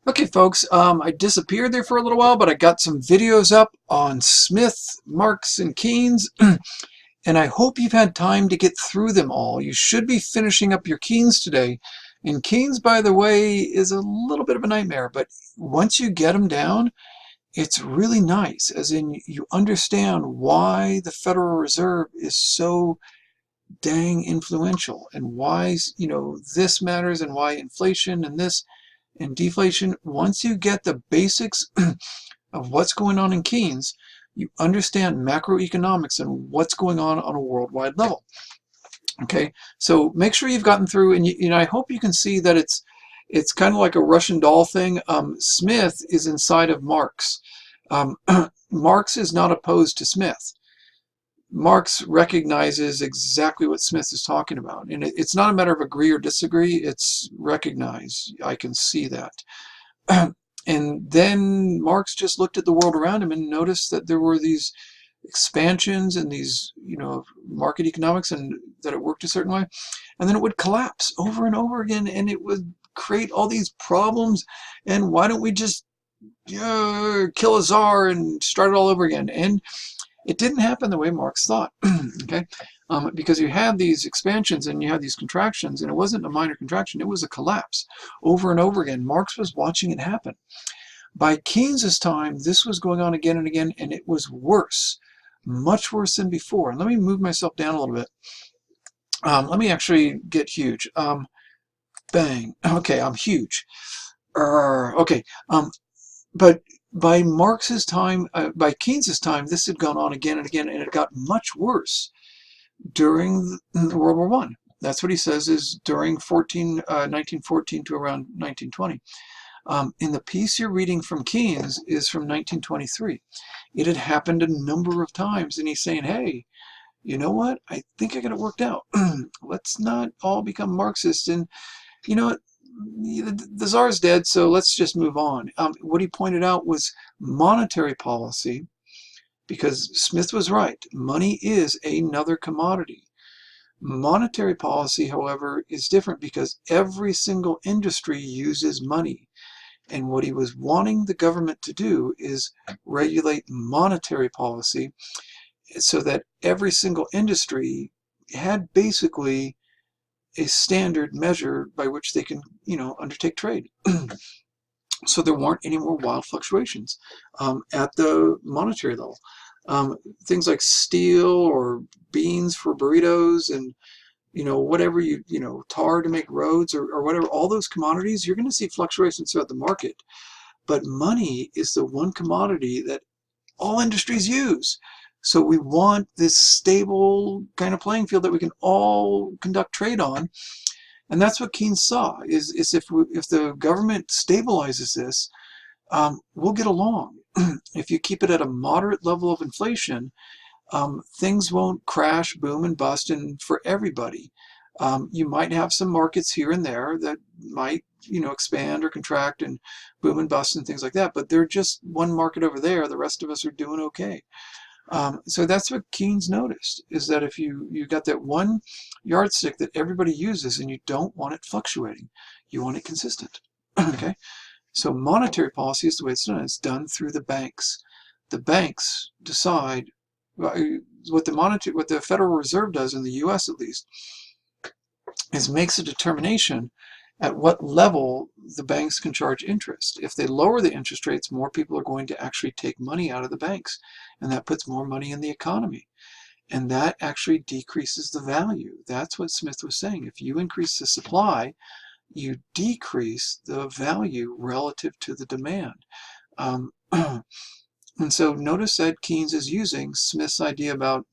Okay, folks, I disappeared there for a little while, but I got some videos up on Smith, Marx, and Keynes, and I hope you've had time to get through them all. You should be finishing up your Keynes today. And Keynes, by the way, is a little bit of a nightmare, but once you get them down, it's really nice, as in you understand why the Federal Reserve is so dang influential and why, this matters and why inflation and this and deflation. Once you get the basics of what's going on in Keynes, you understand macroeconomics and what's going on a worldwide level. Okay, so make sure you've gotten through, and I hope you can see that it's kind of like a Russian doll thing. Smith is inside of Marx. Marx is not opposed to Smith. Marx recognizes exactly what Smith is talking about, and it's not a matter of agree or disagree. It's recognize. I can see that. And then Marx just looked at the world around him and noticed that there were these expansions and these, market economics, and that it worked a certain way. And then it would collapse over and over again, and it would create all these problems. And why don't we just kill a czar and start it all over again? And it didn't happen the way Marx thought, okay? Because you had these expansions and you had these contractions, and it wasn't a minor contraction, it was a collapse over and over again. Marx was watching it happen. By Keynes's time, this was going on again and again, and it was worse, much worse than before. And let me move myself down a little bit. Let me actually get huge. Bang. Okay, I'm huge. Okay. But by Marx's time, by Keynes's time, this had gone on again and again, and it got much worse during World War I. That's what he says is during 1914 to around 1920. In the piece you're reading from Keynes is from 1923. It had happened a number of times, and he's saying, hey, you know what? I think I got it worked out. Let's not all become Marxists, and you know what? The czar's dead, so let's just move on. What he pointed out was monetary policy, because Smith was right. Money is another commodity. Monetary policy, however, is different because every single industry uses money. And what he was wanting the government to do is regulate monetary policy so that every single industry had basically a standard measure by which they can, undertake trade. So there weren't any more wild fluctuations at the monetary level. Things like steel or beans for burritos and, whatever tar to make roads or whatever, all those commodities, you're going to see fluctuations throughout the market. But money is the one commodity that all industries use. So we want this stable kind of playing field that we can all conduct trade on. And that's what Keynes saw, is if the government stabilizes this, we'll get along. If you keep it at a moderate level of inflation, things won't crash, boom, and bust, and for everybody. You might have some markets here and there that might, expand or contract and boom and bust and things like that, but they're just one market over there. The rest of us are doing okay. So that's what Keynes noticed, is that if you got that one yardstick that everybody uses and you don't want it fluctuating, you want it consistent. Okay, so monetary policy is the way it's done. It's done through the banks. The banks decide what the Federal Reserve does in the U.S. at least is makes a determination at what level the banks can charge interest. If they lower the interest rates, more people are going to actually take money out of the banks, and that puts more money in the economy. And that actually decreases the value. That's what Smith was saying. If you increase the supply, you decrease the value relative to the demand. And so notice that Keynes is using Smith's idea about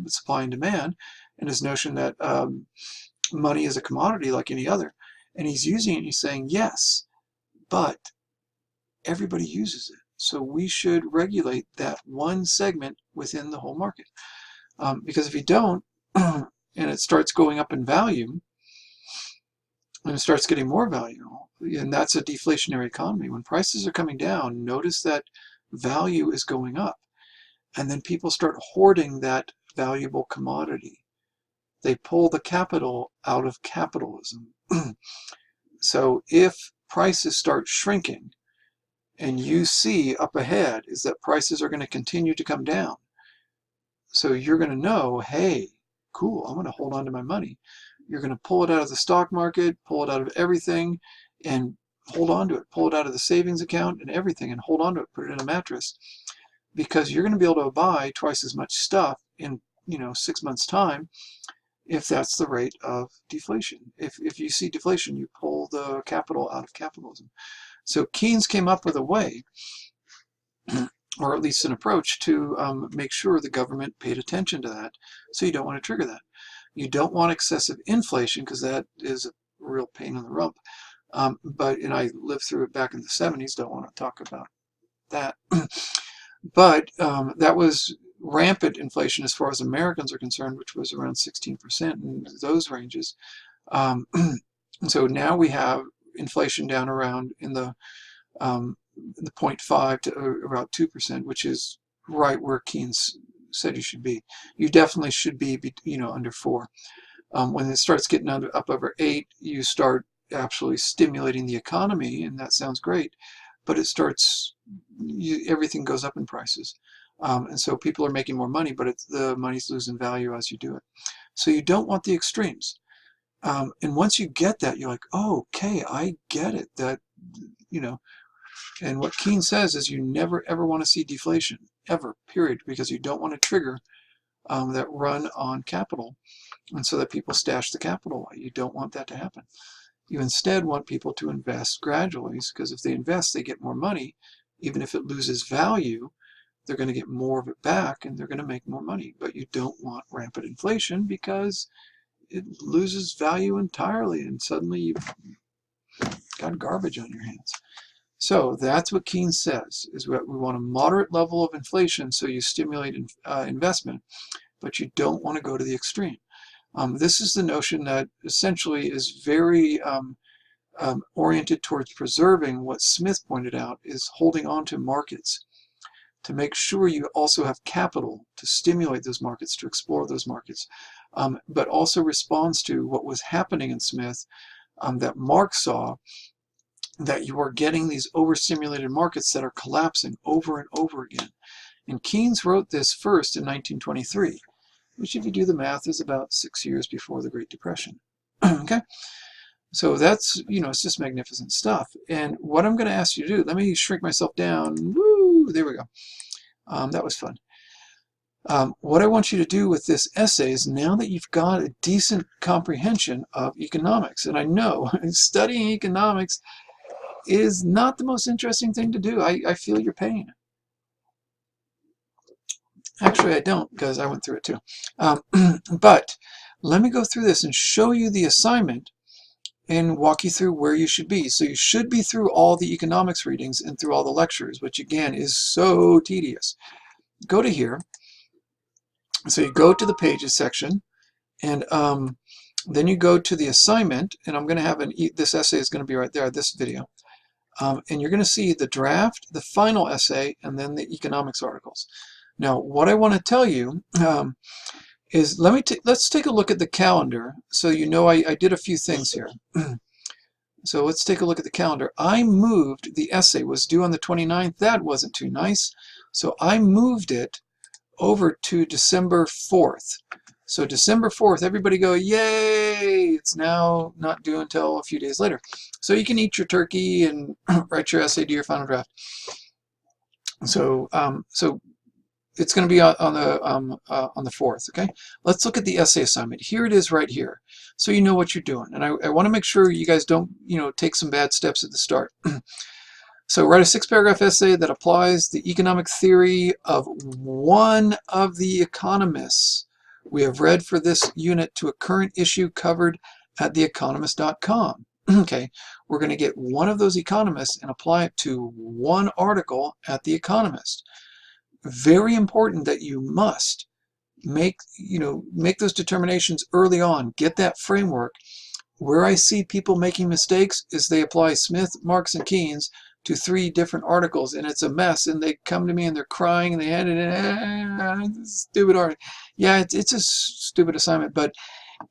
supply and demand and his notion that money is a commodity like any other. And he's using it, he's saying, yes, but everybody uses it. So we should regulate that one segment within the whole market. Because if you don't, and it starts going up in value, and it starts getting more value, and that's a deflationary economy. When prices are coming down, notice that value is going up. And then people start hoarding that valuable commodity. They pull the capital out of capitalism. So if prices start shrinking, and you see up ahead is that prices are going to continue to come down. So you're going to know, hey, cool, I'm going to hold on to my money. You're going to pull it out of the stock market, pull it out of everything, and hold on to it. Pull it out of the savings account and everything, and hold on to it. Put it in a mattress, because you're going to be able to buy twice as much stuff in 6 months' time, if that's the rate of deflation. If you see deflation, you pull the capital out of capitalism. So Keynes came up with a way, or at least an approach, to make sure the government paid attention to that. So you don't want to trigger that. You don't want excessive inflation, because that is a real pain in the rump. And I lived through it back in the 70s, don't want to talk about that. But that was rampant inflation as far as Americans are concerned, which was around 16% in those ranges. So now we have inflation down around in the 0.5 to about 2%, which is right where Keynes said you should be. You definitely should be, under 4. When it starts getting up over 8, you start actually stimulating the economy, and that sounds great, but it starts, everything goes up in prices. And so people are making more money, but the money's losing value as you do it. So you don't want the extremes. And once you get that, you're like, oh, okay, I get it. That, and what Keynes says is you never, ever want to see deflation, ever, period, because you don't want to trigger that run on capital, and so that people stash the capital away. You don't want that to happen. You instead want people to invest gradually, because if they invest, they get more money. Even if it loses value, they're going to get more of it back, and they're going to make more money. But you don't want rampant inflation, because it loses value entirely, and suddenly you've got garbage on your hands. So that's what Keynes says, is we want a moderate level of inflation, so you stimulate investment, but you don't want to go to the extreme. This is the notion that essentially is very oriented towards preserving what Smith pointed out, is holding on to markets to make sure you also have capital to stimulate those markets, to explore those markets, but also responds to what was happening in Smith, that Marx saw, that you are getting these overstimulated markets that are collapsing over and over again. And Keynes wrote this first in 1923, which, if you do the math, is about 6 years before the Great Depression. Okay? So that's, it's just magnificent stuff. And what I'm going to ask you to do, let me shrink myself down. Woo! There we go. That was fun. What I want you to do with this essay is, now that you've got a decent comprehension of economics, and I know studying economics is not the most interesting thing to do. I feel your pain. Actually, I don't, because I went through it too. But let me go through this and show you the assignment and walk you through where you should be. So you should be through all the economics readings and through all the lectures, which again is so tedious. Go to here. So you go to the pages section, and then you go to the assignment, and I'm going to have this essay is going to be right there, this video. And you're going to see the draft, the final essay, and then the economics articles. Now, what I want to tell you is, let's take a look at the calendar, so I did a few things here. So let's take a look at the calendar. I moved, the essay was due on the 29th. That wasn't too nice. So I moved it over to December 4th. So December 4th, everybody go, yay! It's now not due until a few days later. So you can eat your turkey and write your essay, do your final draft. So it's going to be on the 4th. Okay, let's look at the essay assignment. Here it is right here, so you know what you're doing. And I want to make sure you guys don't take some bad steps at the start. So write a 6-paragraph essay that applies the economic theory of one of the economists we have read for this unit to a current issue covered at theeconomist.com. Okay, we're going to get one of those economists and apply it to one article at The Economist. Very important that you must make those determinations early on. Get that framework. Where I see people making mistakes is they apply Smith, Marx, and Keynes to 3 different articles, and it's a mess, and they come to me and they're crying and they hand it in, stupid article. Yeah, it's a stupid assignment, but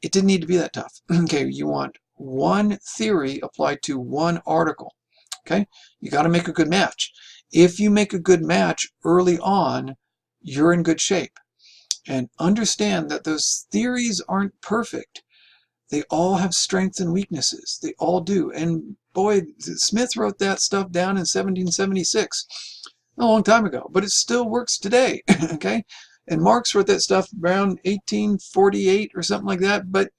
it didn't need to be that tough. Okay, you want one theory applied to one article. Okay, you got to make a good match. If you make a good match early on, you're in good shape. And understand that those theories aren't perfect. They all have strengths and weaknesses. They all do. And boy, Smith wrote that stuff down in 1776, a long time ago, but it still works today. Okay, and Marx wrote that stuff around 1848 or something like that, but it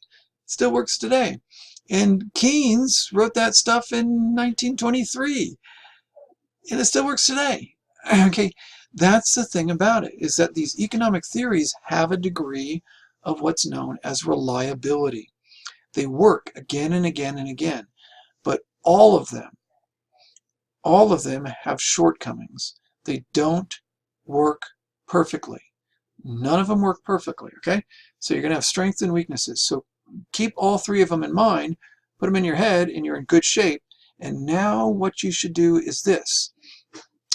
still works today. And Keynes wrote that stuff in 1923, and it still works today. Okay, that's the thing about it, is that these economic theories have a degree of what's known as reliability. They work again and again and again, but all of them have shortcomings. They don't work perfectly. None of them work perfectly, okay? So you're going to have strengths and weaknesses. So keep all three of them in mind, put them in your head, and you're in good shape. And now what you should do is this.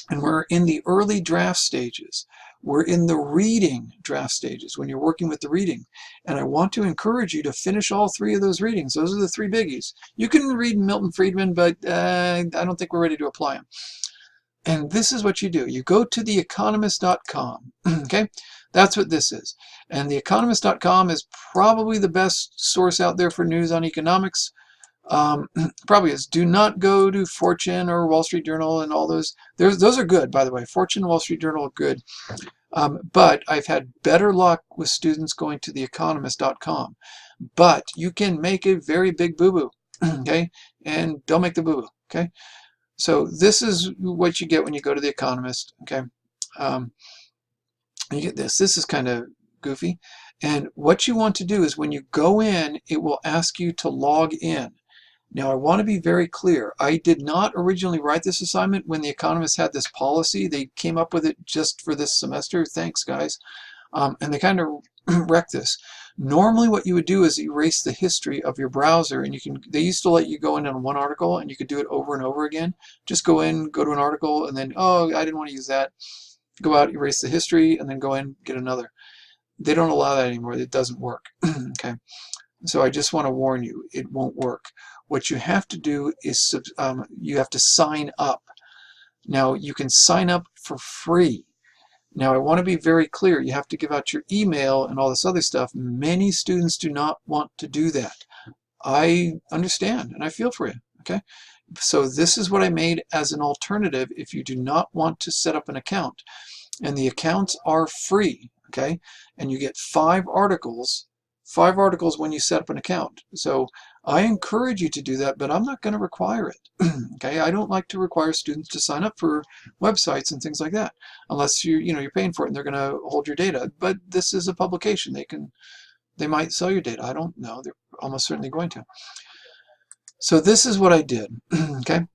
And we're in the early draft stages. We're in the reading draft stages when you're working with the reading. And I want to encourage you to finish all three of those readings. Those are the three biggies. You can read Milton Friedman, but I don't think we're ready to apply them. And this is what you do. You go to theeconomist.com. Okay? That's what this is. And theeconomist.com is probably the best source out there for news on economics. Probably is. Do not go to Fortune or Wall Street Journal and all those. Those are good, by the way. Fortune, Wall Street Journal are good. But I've had better luck with students going to theeconomist.com. But you can make a very big boo-boo, okay? And don't make the boo-boo, okay? So this is what you get when you go to The Economist, okay? You get this. This is kind of goofy. And what you want to do is when you go in, it will ask you to log in. Now, I want to be very clear. I did not originally write this assignment when The Economist had this policy. They came up with it just for this semester. Thanks, guys. And they kind of wrecked this. Normally, what you would do is erase the history of your browser, and they used to let you go in on one article, and you could do it over and over again. Just go in, go to an article, and then, oh, I didn't want to use that. Go out, erase the history, and then go in, get another. They don't allow that anymore. It doesn't work. Okay. So I just want to warn you, it won't work. What you have to do is you have to sign up. Now, you can sign up for free. Now, I want to be very clear. You have to give out your email and all this other stuff. Many students do not want to do that. I understand, and I feel for you, okay? So this is what I made as an alternative if you do not want to set up an account. And the accounts are free, okay? And you get 5 articles when you set up an account. So I encourage you to do that, but I'm not going to require it. Okay, I don't like to require students to sign up for websites and things like that, unless you're paying for it and they're going to hold your data. But this is a publication; they might sell your data. I don't know. They're almost certainly going to. So this is what I did. Okay,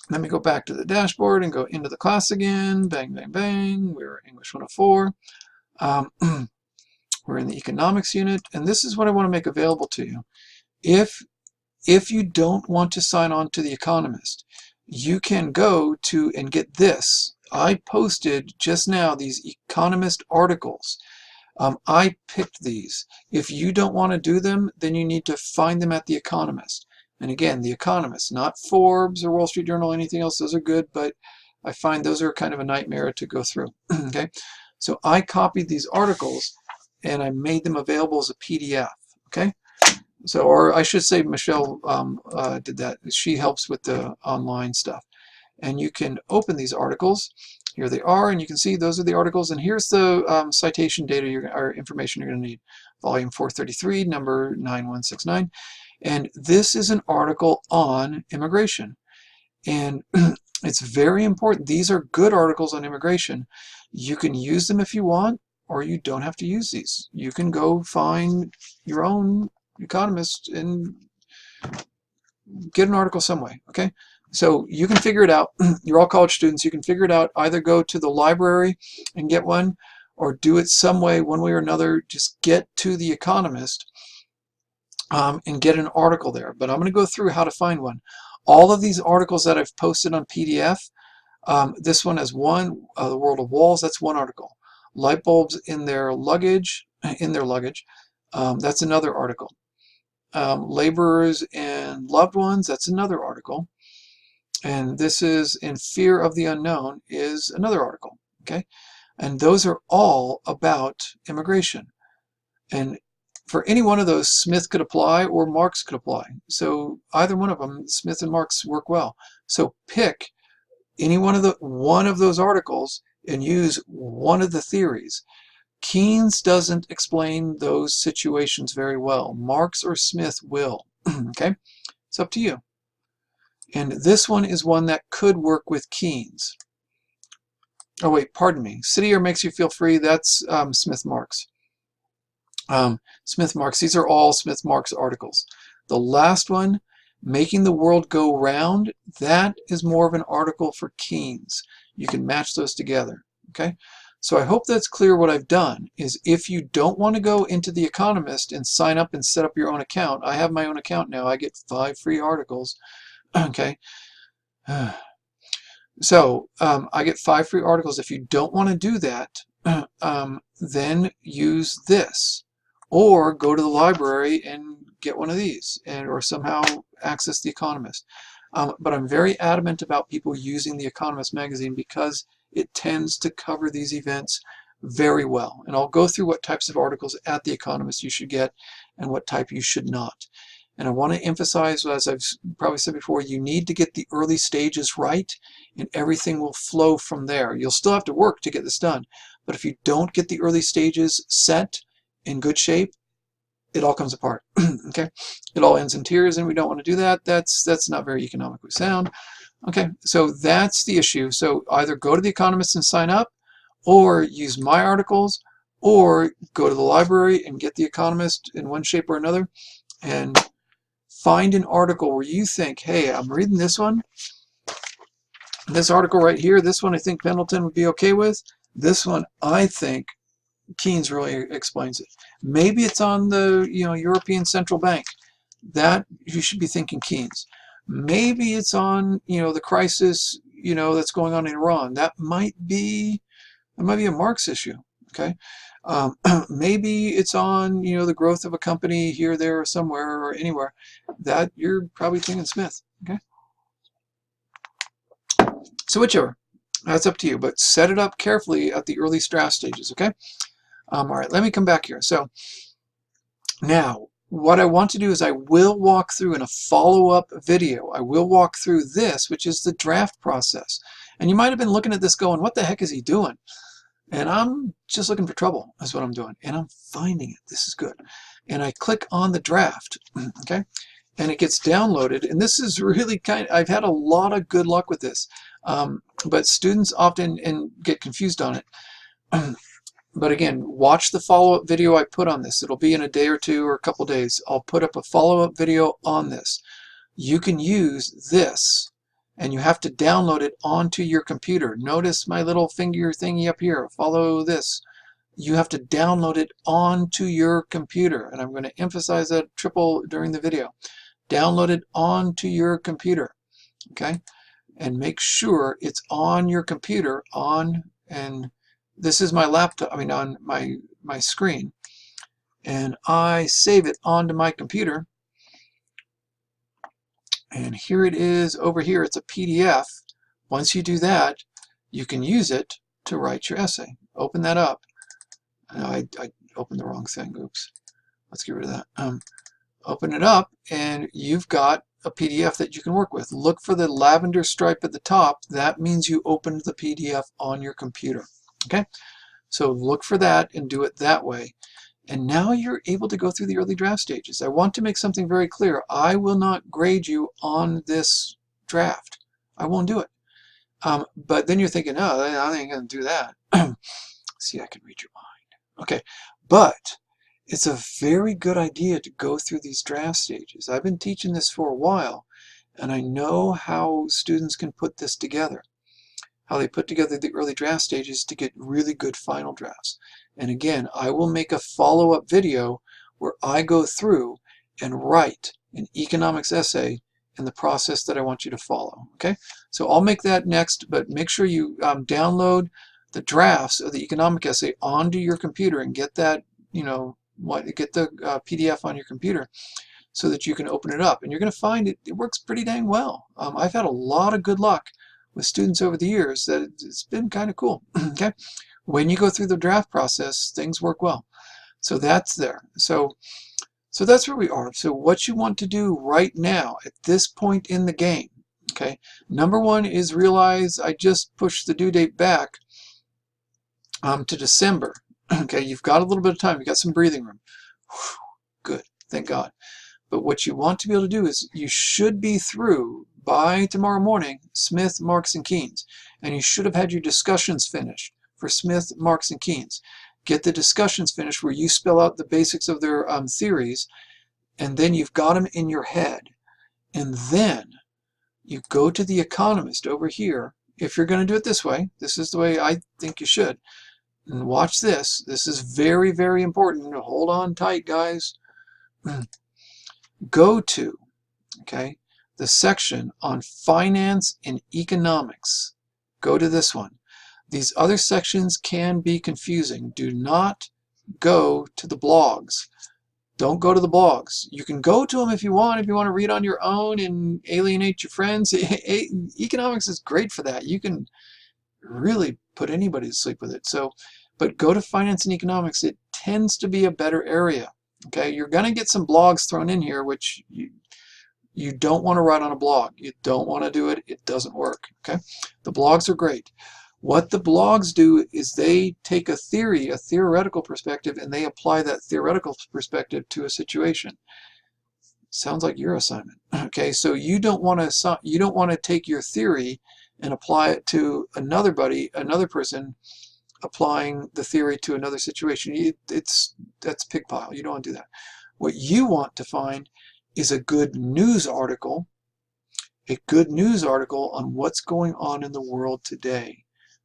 let me go back to the dashboard and go into the class again. Bang, bang, bang. We're English 104. We're in the economics unit, and this is what I want to make available to you. If you don't want to sign on to The Economist, you can go to and get this. I posted just now these Economist articles. I picked these. If you don't want to do them, then you need to find them at The Economist. And again, The Economist, not Forbes or Wall Street Journal, anything else. Those are good, but I find those are kind of a nightmare to go through. Okay, so I copied these articles and I made them available as a PDF. Okay. So, or I should say Michelle did that. She helps with the online stuff. And you can open these articles. Here they are, and you can see those are the articles. And here's the citation data or information you're going to need. Volume 433, number 9169. And this is an article on immigration. And it's very important. These are good articles on immigration. You can use them if you want, or you don't have to use these. You can go find your own Economist and get an article some way, okay? So you can figure it out. You're all college students. You can figure it out. Either go to the library and get one, or do it some way, one way or another. Just get to The Economist and get an article there. But I'm going to go through how to find one. All of these articles that I've posted on PDF, this one has one, The World of Walls, that's one article. Light bulbs in their luggage, that's another article. Laborers and Loved Ones, that's another article. And this is In Fear of the Unknown is another article. Okay, and those are all about immigration. And for any one of those, Smith could apply or Marx could apply. So either one of them, Smith and Marx, work well. So pick any one of those articles and use one of the theories. Keynes doesn't explain those situations very well. Marx or Smith will. Okay, it's up to you. And this one is one that could work with Keynes. Oh wait, pardon me. City Air Makes You Feel Free, that's Smith Marx. Smith Marx, these are all Smith Marx articles. The last one, Making the World Go Round, that is more of an article for Keynes. You can match those together. Okay, so I hope that's clear. What I've done is, if you don't want to go into the Economist and sign up and set up your own account, I have my own account now. I get 5 free articles. Okay. So I get 5 free articles. If you don't want to do that, then use this, or go to the library and get one of these, or somehow access The Economist. But I'm very adamant about people using The Economist magazine because it tends to cover these events very well. And I'll go through what types of articles at The Economist you should get and what type you should not. And I want to emphasize, as I've probably said before, you need to get the early stages right, and everything will flow from there. You'll still have to work to get this done, but if you don't get the early stages set in good shape, it all comes apart. Okay, it all ends in tears, and we don't want to do that. That's not very economically sound. Okay, so that's the issue. So either go to The Economist and sign up, or use my articles, or go to the library and get The Economist in one shape or another, and find an article where you think, hey, I'm reading this one. This article right here, this one I think Pendleton would be okay with. This one I think Keynes really explains it. Maybe it's on the European Central Bank. That you should be thinking Keynes. Maybe it's on the crisis that's going on in Iran. That might be a Marx issue. Okay. Maybe it's on the growth of a company here, there, or somewhere, or anywhere. That you're probably thinking Smith. Okay. So whichever, that's up to you. But set it up carefully at the early draft stages. Okay. All right. Let me come back here. So now, what I want to do is I will walk through in a follow-up video. I will walk through this, which is the draft process. And you might have been looking at this going, what the heck is he doing? And I'm just looking for trouble. That's what I'm doing. And I'm finding it. This is good. And I click on the draft. Okay. And it gets downloaded. And this is really I've had a lot of good luck with this. But students often get confused on it. But again, watch the follow-up video I put on this. It'll be in a day or two or a couple days. I'll put up a follow-up video on this. You can use this, and you have to download it onto your computer. Notice my little finger thingy up here. Follow this. You have to download it onto your computer. And I'm going to emphasize that triple during the video. Download it onto your computer. Okay? And make sure it's on your computer, and this is my laptop, on my screen. And I save it onto my computer. And here it is over here. It's a PDF. Once you do that, you can use it to write your essay. Open that up. I opened the wrong thing. Oops. Let's get rid of that. Open it up, and you've got a PDF that you can work with. Look for the lavender stripe at the top. That means you opened the PDF on your computer. Okay? So look for that and do it that way. And now you're able to go through the early draft stages. I want to make something very clear. I will not grade you on this draft. I won't do it. But then you're thinking, oh, I ain't going to do that. See, I can read your mind. Okay. But it's a very good idea to go through these draft stages. I've been teaching this for a while, and I know how students can put this together. How they put together the early draft stages to get really good final drafts. And again, I will make a follow-up video where I go through and write an economics essay in the process that I want you to follow. Okay, so I'll make that next, but make sure you download the drafts of the economic essay onto your computer and get that, get the PDF on your computer, so that you can open it up. And you're going to find it works pretty dang well. I've had a lot of good luck with students over the years that it's been kind of cool. Okay, when you go through the draft process, things work well. So that's there. So that's where we are. So what you want to do right now at this point in the game, okay, number one is realize I just pushed the due date back to December. Okay, you've got a little bit of time. You've got some breathing room. Whew, good, thank God. But what you want to be able to do is you should be through by tomorrow morning Smith, Marks, and Keynes. And you should have had your discussions finished for Smith, Marks, and Keynes. Get the discussions finished where you spell out the basics of their theories, and then you've got them in your head. And then you go to the Economist over here. If you're going to do it this way, this is the way I think you should. And watch this. This is very, very important. Hold on tight, guys. Go to, okay, the section on finance and economics. Go to this one. These other sections can be confusing. Do not go to the blogs. Don't go to the blogs. You can go to them if you want to read on your own and alienate your friends. Economics is great for that. You can really put anybody to sleep with it. So, but go to finance and economics. It tends to be a better area. Okay, you're going to get some blogs thrown in here, which you don't want to write on a blog. You don't want to do it. It doesn't work. Okay, the blogs are great. What the blogs do is they take a theory, a theoretical perspective, and they apply that theoretical perspective to a situation. Sounds like your assignment. Okay, so you don't want to take your theory and apply it to another person applying the theory to another situation. That's pig pile. You don't want to do that. What you want to find is a good news article on what's going on in the world today.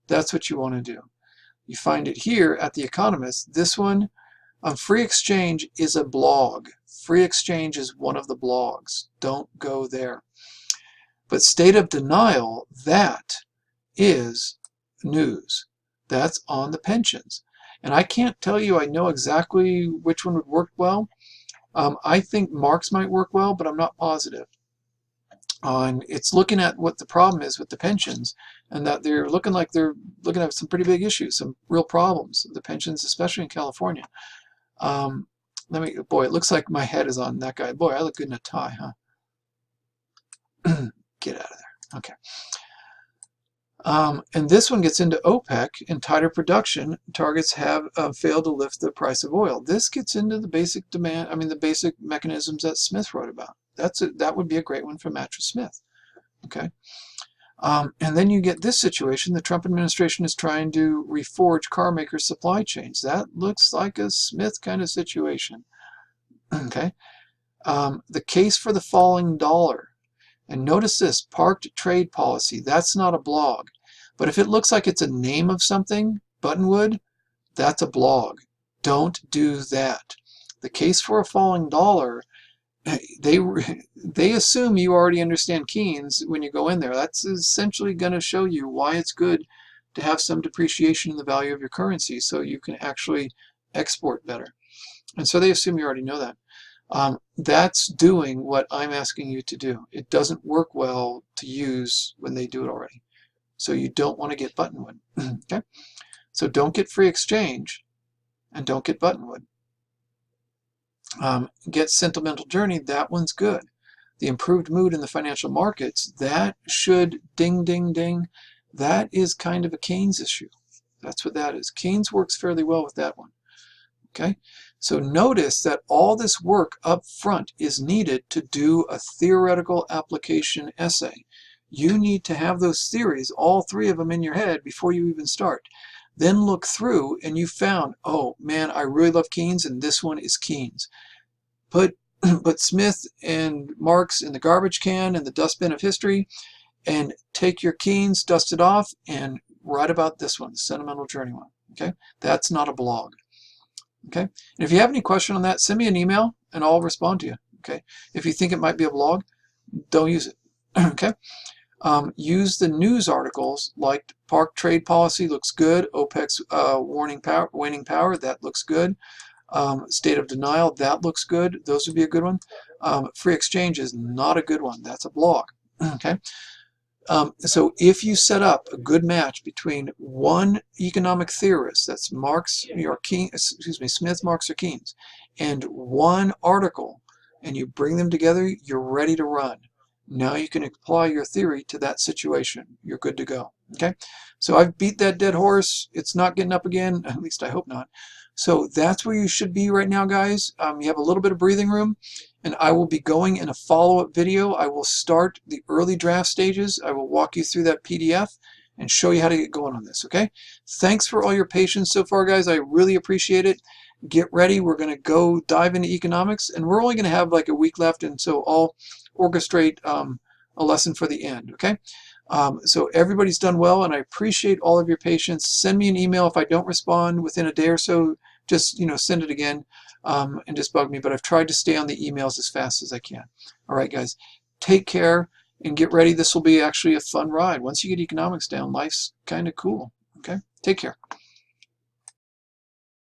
That's what you want to do. You find it here at The Economist. This one, Free Exchange, is a blog. Free Exchange is one of the blogs. Don't go there. But State of Denial, that is news. That's on the pensions. And I can't tell you I know exactly which one would work well. I think Marks might work well, but I'm not positive. And it's looking at what the problem is with the pensions, and that they're looking at some pretty big issues, some real problems, the pensions, especially in California. Boy, it looks like my head is on that guy. Boy, I look good in a tie, huh? Get out of there. Okay. And this one gets into OPEC, and tighter production targets have failed to lift the price of oil. This gets into the basic the basic mechanisms that Smith wrote about. That would be a great one for Mattress Smith. Okay. And then you get this situation. The Trump administration is trying to reforge car makers' supply chains. That looks like a Smith kind of situation. Okay. The case for the falling dollar. And notice this, parked trade policy. That's not a blog. But if it looks like it's a name of something, Buttonwood, that's a blog. Don't do that. The case for a falling dollar, they assume you already understand Keynes when you go in there. That's essentially going to show you why it's good to have some depreciation in the value of your currency so you can actually export better. And so they assume you already know that. That's doing what I'm asking you to do. It doesn't work well to use when they do it already. So you don't want to get Buttonwood. Okay? So don't get Free Exchange and don't get Buttonwood. Get Sentimental Journey. That one's good. The improved mood in the financial markets, that should ding, ding, ding. That is kind of a Keynes issue. That's what that is. Keynes works fairly well with that one. Okay, so notice that all this work up front is needed to do a theoretical application essay. You need to have those theories, all three of them, in your head before you even start. Then look through and you found, oh man, I really love Keynes and this one is Keynes. Put Smith and Marx in the garbage can and the dustbin of history, and take your Keynes, dust it off, and write about this one, the Sentimental Journey one. Okay, that's not a blog. Okay, and if you have any question on that, send me an email and I'll respond to you. Okay, if you think it might be a blog, don't use it. Okay, use the news articles like Park Trade Policy looks good, OPEC's waning power, that looks good. State of denial, that looks good. Those would be a good one. Free exchange is not a good one. That's a blog. Okay. So if you set up a good match between one economic theorist, that's Marx or Smith, Marx, or Keynes, and one article, and you bring them together, you're ready to run. Now you can apply your theory to that situation. You're good to go. Okay. So I've beat that dead horse. It's not getting up again. At least I hope not. So that's where you should be right now, guys. You have a little bit of breathing room, and I will be going in a follow-up video. I will start the early draft stages. I will walk you through that PDF and show you how to get going on this, okay? Thanks for all your patience so far, guys. I really appreciate it. Get ready. We're going to go dive into economics, and we're only going to have like a week left, and so I'll orchestrate a lesson for the end, okay? So everybody's done well, and I appreciate all of your patience. Send me an email if I don't respond within a day or so. Just, send it again and just bug me. But I've tried to stay on the emails as fast as I can. All right, guys. Take care and get ready. This will be actually a fun ride. Once you get economics down, life's kind of cool. Okay? Take care.